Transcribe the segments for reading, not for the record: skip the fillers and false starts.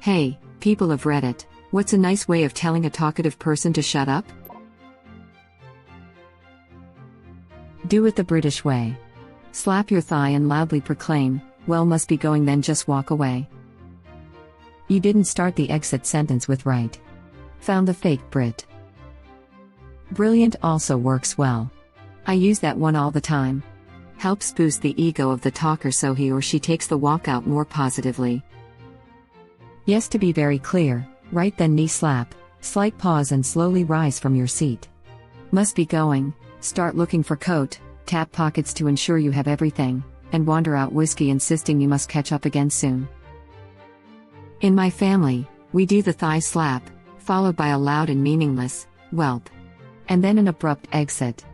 Hey, people of Reddit, what's a nice way of telling a talkative person to shut up? Do it the British way. Slap your thigh and loudly proclaim, "Well, must be going, then just walk away." You didn't start the exit sentence with right. Found the fake Brit. Brilliant also works well. I use that one all the time. Helps boost the ego of the talker so he or she takes the walk out more positively. Yes, to be very clear, right then knee slap, slight pause and slowly rise from your seat. Must be going, start looking for coat, tap pockets to ensure you have everything, and wander out whiskey insisting you must catch up again soon. In my family, we do the thigh slap, followed by a loud and meaningless, whelp. And then an abrupt exit.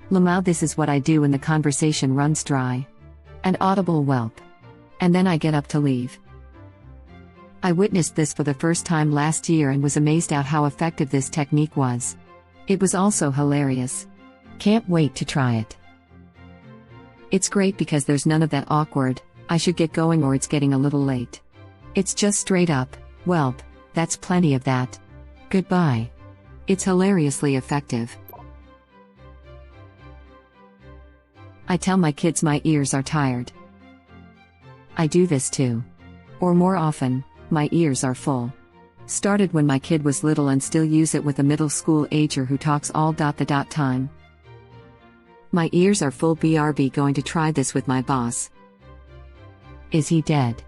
Lamau, this is what I do when the conversation runs dry. An audible whelp. And then I get up to leave. I witnessed this for the first time last year and was amazed at how effective this technique was. It was also hilarious. Can't wait to try it. It's great because there's none of that awkward, "I should get going or it's getting a little late." It's just straight up, "Welp, that's plenty of that. Goodbye." It's hilariously effective. I tell my kids my ears are tired. I do this too. Or more often, my ears are full. Started when my kid was little and still use it with a middle school ager who talks all the time. My ears are full, BRB, going to try this with my boss. Is he dead?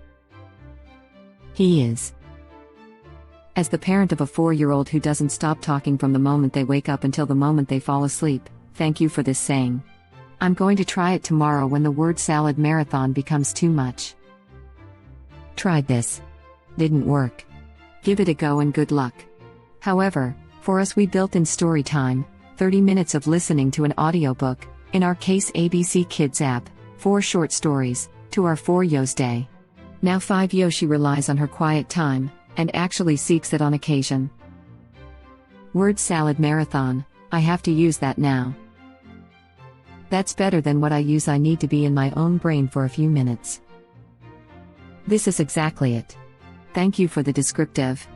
He is. As the parent of a 4-year-old who doesn't stop talking from the moment they wake up until the moment they fall asleep, thank you for this saying. I'm going to try it tomorrow when the word salad marathon becomes too much. Tried this. Didn't work. Give it a go and good luck. However, for us, we built in story time, 30 minutes of listening to an audiobook, in our case ABC Kids app, 4 short stories, to our 4-Yo's day. Now 5-Yo, she relies on her quiet time, and actually seeks it on occasion. Word salad marathon, I have to use that now. That's better than what I use. I need to be in my own brain for a few minutes. This is exactly it. Thank you for the descriptive.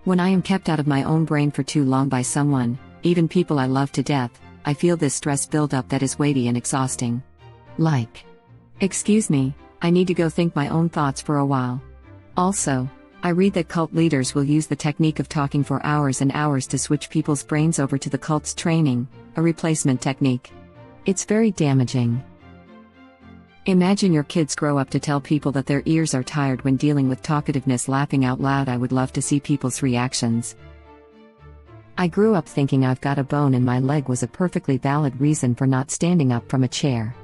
When I am kept out of my own brain for too long by someone, even people I love to death, I feel this stress buildup that is weighty and exhausting. Like, excuse me, I need to go think my own thoughts for a while. Also, I read that cult leaders will use the technique of talking for hours and hours to switch people's brains over to the cult's training, a replacement technique. It's very damaging. Imagine your kids grow up to tell people that their ears are tired when dealing with talkativeness. Laughing out loud, I would love to see people's reactions. I grew up thinking I've got a bone in my leg was a perfectly valid reason for not standing up from a chair.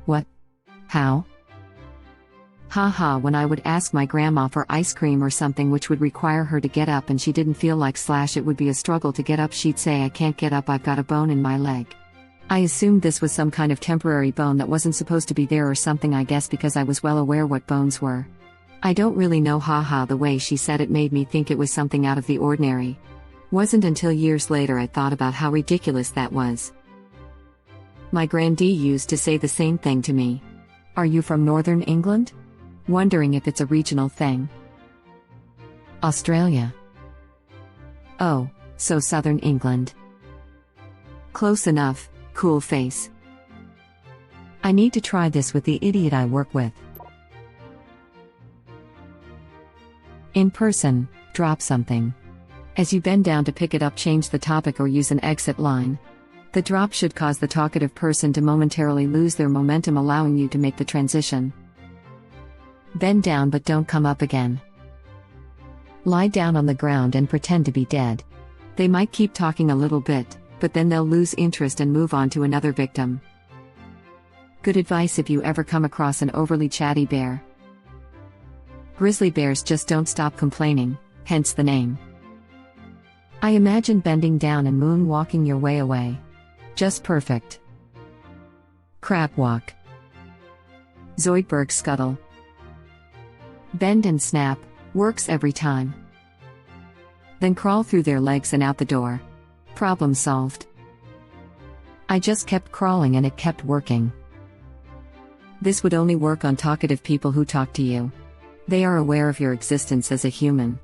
What? How? Haha, when I would ask my grandma for ice cream or something which would require her to get up and she didn't feel like / it would be a struggle to get up, she'd say, "I can't get up, I've got a bone in my leg." I assumed this was some kind of temporary bone that wasn't supposed to be there or something, I guess, because I was well aware what bones were. I don't really know, haha, the way she said it made me think it was something out of the ordinary. Wasn't until years later I thought about how ridiculous that was. My grandee used to say the same thing to me. "Are you from Northern England?" Wondering if it's a regional thing. Australia. Oh, so Southern England. Close enough, cool face. I need to try this with the idiot I work with. In person, drop something. As you bend down to pick it up, change the topic or use an exit line. The drop should cause the talkative person to momentarily lose their momentum, allowing you to make the transition. Bend down but don't come up again. Lie down on the ground and pretend to be dead. They might keep talking a little bit, but then they'll lose interest and move on to another victim. Good advice if you ever come across an overly chatty bear. Grizzly bears just don't stop complaining, hence the name. I imagine bending down and moonwalking your way away. Just perfect. Crab walk. Zoidberg scuttle. Bend and snap, works every time. Then crawl through their legs and out the door. Problem solved. I just kept crawling and it kept working. This would only work on talkative people who talk to you. They are aware of your existence as a human.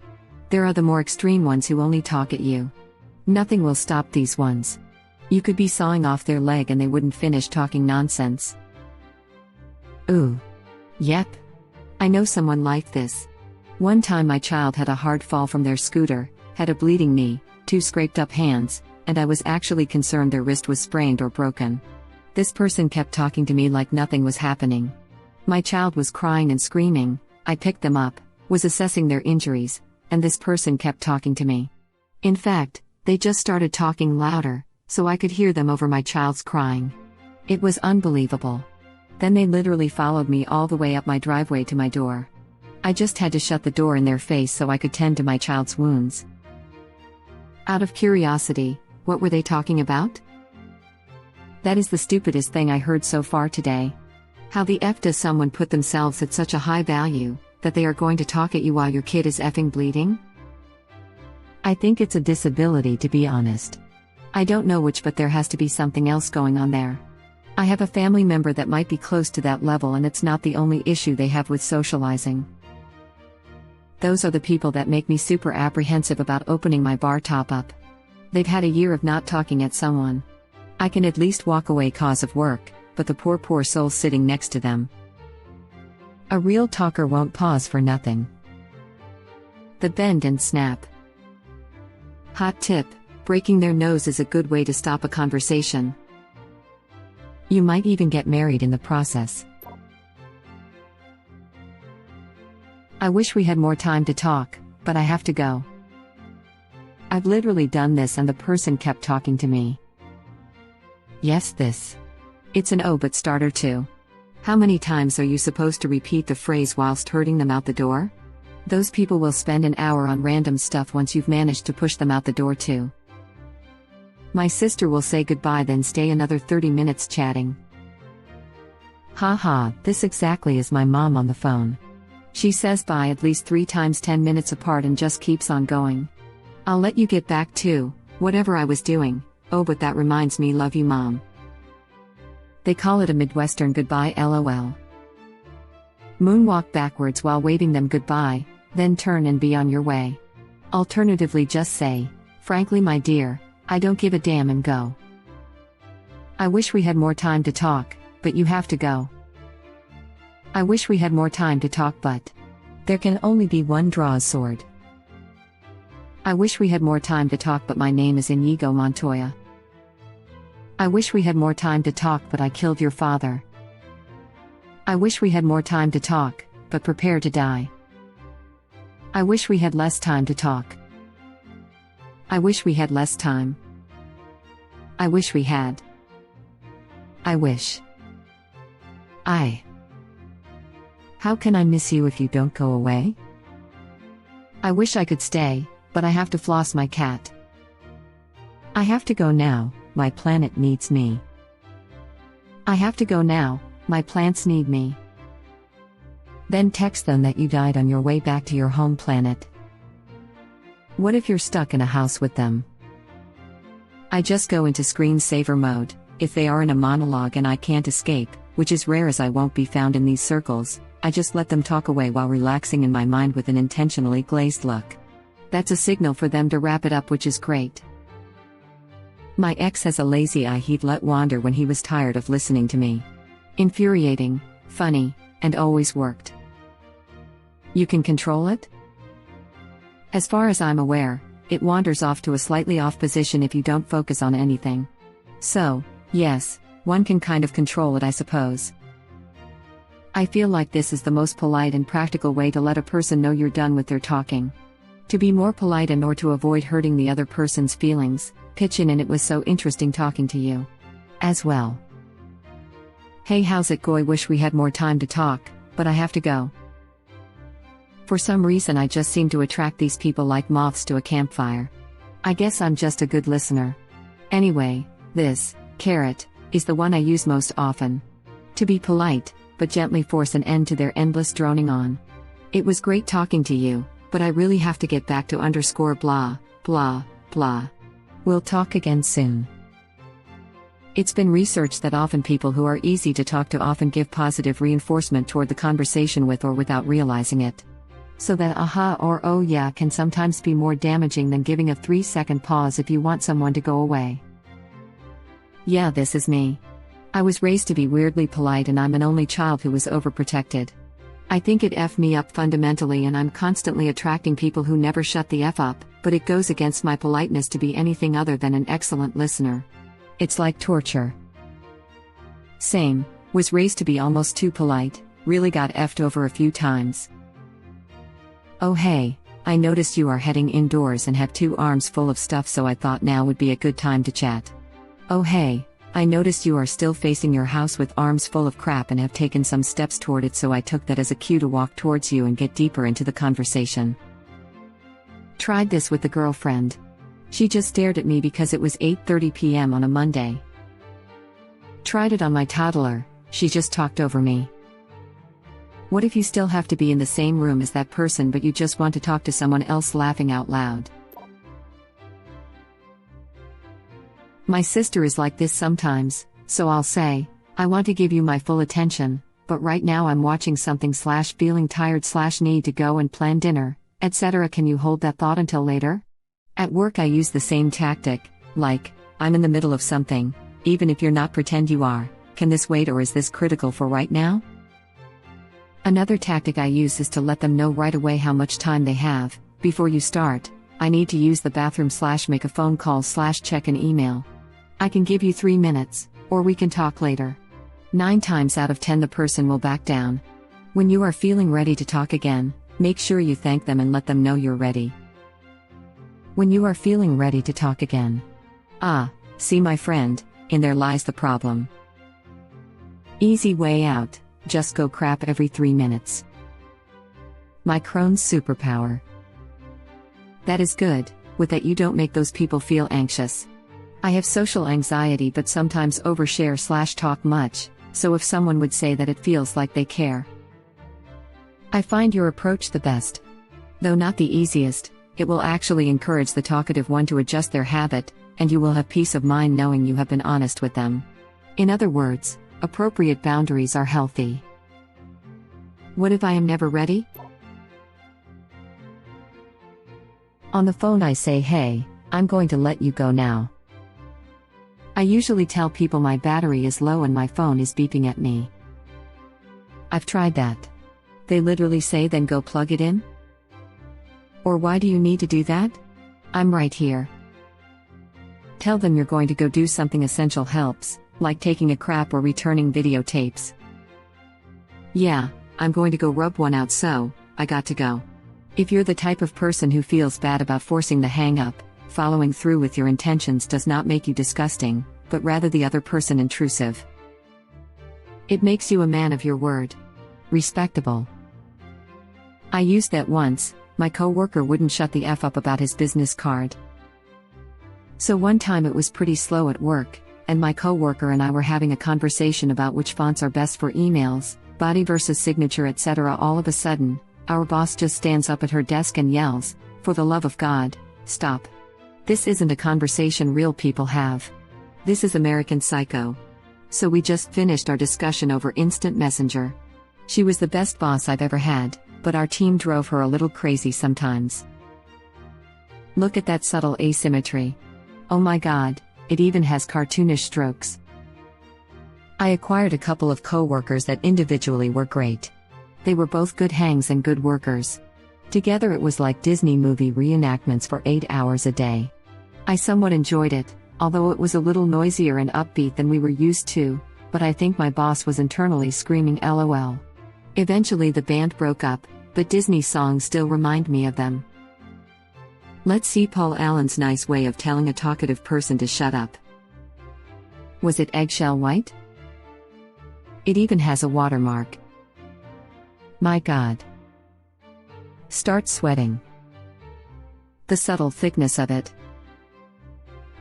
There are the more extreme ones who only talk at you. Nothing will stop these ones. You could be sawing off their leg and they wouldn't finish talking nonsense. Ooh. Yep. I know someone like this. One time my child had a hard fall from their scooter, had a bleeding knee, 2 scraped up hands, and I was actually concerned their wrist was sprained or broken. This person kept talking to me like nothing was happening. My child was crying and screaming, I picked them up, was assessing their injuries, and this person kept talking to me. In fact, they just started talking louder, so I could hear them over my child's crying. It was unbelievable. Then they literally followed me all the way up my driveway to my door. I just had to shut the door in their face so I could tend to my child's wounds. Out of curiosity, what were they talking about? That is the stupidest thing I heard so far today. How the F does someone put themselves at such a high value, that they are going to talk at you while your kid is effing bleeding? I think it's a disability, to be honest. I don't know which, but there has to be something else going on there. I have a family member that might be close to that level, and it's not the only issue they have with socializing. Those are the people that make me super apprehensive about opening my bar top up. They've had a year of not talking at someone. I can at least walk away cause of work, but the poor soul sitting next to them. A real talker won't pause for nothing. The bend and snap. Hot tip: breaking their nose is a good way to stop a conversation. You might even get married in the process. I wish we had more time to talk, but I have to go. I've literally done this and the person kept talking to me. Yes, this. It's an oh but starter too. How many times are you supposed to repeat the phrase whilst herding them out the door? Those people will spend an hour on random stuff once you've managed to push them out the door too. My sister will say goodbye then stay another 30 minutes chatting. Haha, this exactly is my mom on the phone. She says bye at least 3 times 10 minutes apart and just keeps on going. I'll let you get back to whatever I was doing. Oh, but that reminds me, love you, mom. They call it a Midwestern goodbye, lol. Moonwalk backwards while waving them goodbye, then turn and be on your way. Alternatively, just say, frankly, my dear, I don't give a damn, and go. I wish we had more time to talk, but you have to go. I wish we had more time to talk, but there can only be one draw sword. I wish we had more time to talk, but my name is Inigo Montoya. I wish we had more time to talk, but I killed your father. I wish we had more time to talk, but prepare to die. I wish we had less time to talk. I wish we had less time. I wish we had. I wish. How can I miss you if you don't go away? I wish I could stay, but I have to floss my cat. I have to go now, my planet needs me. I have to go now, my plants need me. Then text them that you died on your way back to your home planet. What if you're stuck in a house with them? I just go into screensaver mode, if they are in a monologue and I can't escape, which is rare as I won't be found in these circles. I just let them talk away while relaxing in my mind with an intentionally glazed look. That's a signal for them to wrap it up, which is great. My ex has a lazy eye he'd let wander when he was tired of listening to me. Infuriating, funny, and always worked. You can control it? As far as I'm aware, it wanders off to a slightly off position if you don't focus on anything. So, yes, one can kind of control it, I suppose. I feel like this is the most polite and practical way to let a person know you're done with their talking. To be more polite and or to avoid hurting the other person's feelings, pitch in and it was so interesting talking to you. As well. Hey, how's it going? Wish we had more time to talk, but I have to go. For some reason I just seem to attract these people like moths to a campfire. I guess I'm just a good listener. Anyway, this carrot is the one I use most often. To be polite, but gently force an end to their endless droning on. It was great talking to you, but I really have to get back to _blah, blah, blah. We'll talk again soon. It's been researched that often people who are easy to talk to often give positive reinforcement toward the conversation with or without realizing it. So that aha or oh yeah can sometimes be more damaging than giving a 3-second pause if you want someone to go away. Yeah, this is me. I was raised to be weirdly polite and I'm an only child who was overprotected. I think it F me up fundamentally and I'm constantly attracting people who never shut the F up, but it goes against my politeness to be anything other than an excellent listener. It's like torture. Same, was raised to be almost too polite, really got F'd over a few times. Oh hey, I noticed you are heading indoors and have 2 arms full of stuff, so I thought now would be a good time to chat. Oh hey, I noticed you are still facing your house with arms full of crap and have taken some steps toward it, so I took that as a cue to walk towards you and get deeper into the conversation. Tried this with the girlfriend. She just stared at me because it was 8:30 p.m. on a Monday. Tried it on my toddler, she just talked over me. What if you still have to be in the same room as that person but you just want to talk to someone else laughing out loud? My sister is like this sometimes, so I'll say, I want to give you my full attention, but right now I'm watching something / feeling tired / need to go and plan dinner, etc. Can you hold that thought until later? At work I use the same tactic, like, I'm in the middle of something, even if you're not, pretend you are, can this wait or is this critical for right now? Another tactic I use is to let them know right away how much time they have. Before you start, I need to use the bathroom / make a phone call / check an email. I can give you 3 minutes, or we can talk later. 9 times out of 10 the person will back down. When you are feeling ready to talk again, make sure you thank them and let them know you're ready. When you are feeling ready to talk again. Ah, see my friend, in there lies the problem. Easy way out, just go crap every 3 minutes. My Crohn's superpower. That is good, with that you don't make those people feel anxious. I have social anxiety but sometimes overshare / talk much, so if someone would say that it feels like they care. I find your approach the best. Though not the easiest, it will actually encourage the talkative one to adjust their habit, and you will have peace of mind knowing you have been honest with them. In other words, appropriate boundaries are healthy. What if I am never ready? On the phone I say, hey, I'm going to let you go now. I usually tell people my battery is low and my phone is beeping at me. I've tried that. They literally say, then go plug it in? Or why do you need to do that? I'm right here. Tell them you're going to go do something essential helps, like taking a crap or returning videotapes. Yeah, I'm going to go rub one out, so I got to go. If you're the type of person who feels bad about forcing the hang-up, following through with your intentions does not make you disgusting, but rather the other person intrusive. It makes you a man of your word. Respectable. I used that once. My coworker wouldn't shut the F up about his business card. So one time it was pretty slow at work, and my coworker and I were having a conversation about which fonts are best for emails, body versus signature, etc. All of a sudden, our boss just stands up at her desk and yells, "For the love of God, stop. This isn't a conversation real people have. This is American Psycho." So we just finished our discussion over instant messenger. She was the best boss I've ever had, but our team drove her a little crazy sometimes. Look at that subtle asymmetry. Oh my god, it even has cartoonish strokes. I acquired a couple of co-workers that individually were great. They were both good hangs and good workers. Together it was like Disney movie reenactments for 8 hours a day. I somewhat enjoyed it, although it was a little noisier and upbeat than we were used to, but I think my boss was internally screaming LOL. Eventually the band broke up, but Disney songs still remind me of them. Let's see Paul Allen's nice way of telling a talkative person to shut up. Was it eggshell white? It even has a watermark. My god. Start sweating. The subtle thickness of it.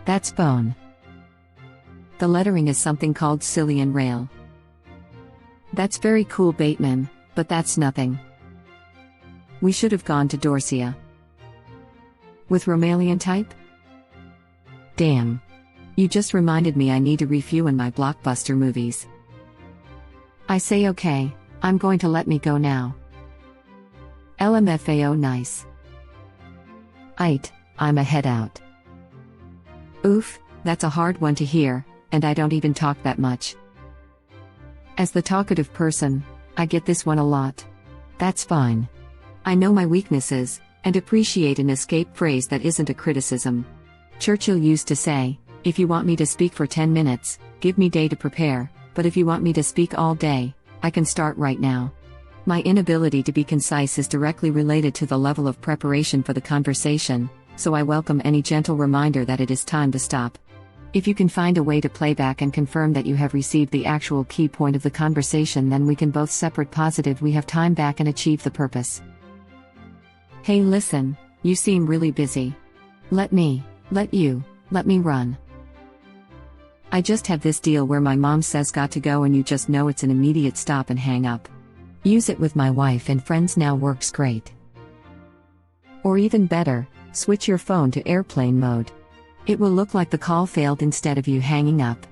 That's bone. The lettering is something called Cillian Rail. That's very cool, Bateman, but that's nothing. We should have gone to Dorsia. With Romalian type? Damn. You just reminded me I need to review in my blockbuster movies. I say okay, I'm going to let me go now. LMFAO nice. I'm a head out. Oof, that's a hard one to hear, and I don't even talk that much. As the talkative person, I get this one a lot. That's fine. I know my weaknesses, and appreciate an escape phrase that isn't a criticism. Churchill used to say, if you want me to speak for 10 minutes, give me day to prepare, but if you want me to speak all day, I can start right now. My inability to be concise is directly related to the level of preparation for the conversation, so I welcome any gentle reminder that it is time to stop. If you can find a way to play back and confirm that you have received the actual key point of the conversation, then we can both separate positive we have time back and achieve the purpose. Hey listen, you seem really busy. Let me run. I just have this deal where my mom says got to go and you just know it's an immediate stop and hang up. Use it with my wife and friends now, works great. Or even better, switch your phone to airplane mode. It will look like the call failed instead of you hanging up.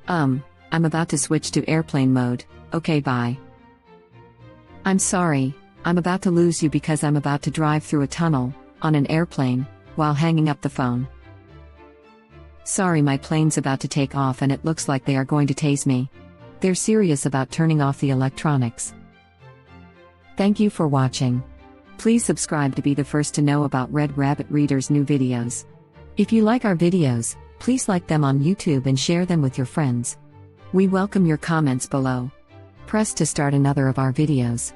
I'm about to switch to airplane mode, okay bye. I'm sorry, I'm about to lose you because I'm about to drive through a tunnel, on an airplane, while hanging up the phone. Sorry, my plane's about to take off and it looks like they are going to tase me. They're serious about turning off the electronics. Thank you for watching. Please subscribe to be the first to know about Red Rabbit Reader's new videos. If you like our videos, please like them on YouTube and share them with your friends. We welcome your comments below. Press to start another of our videos.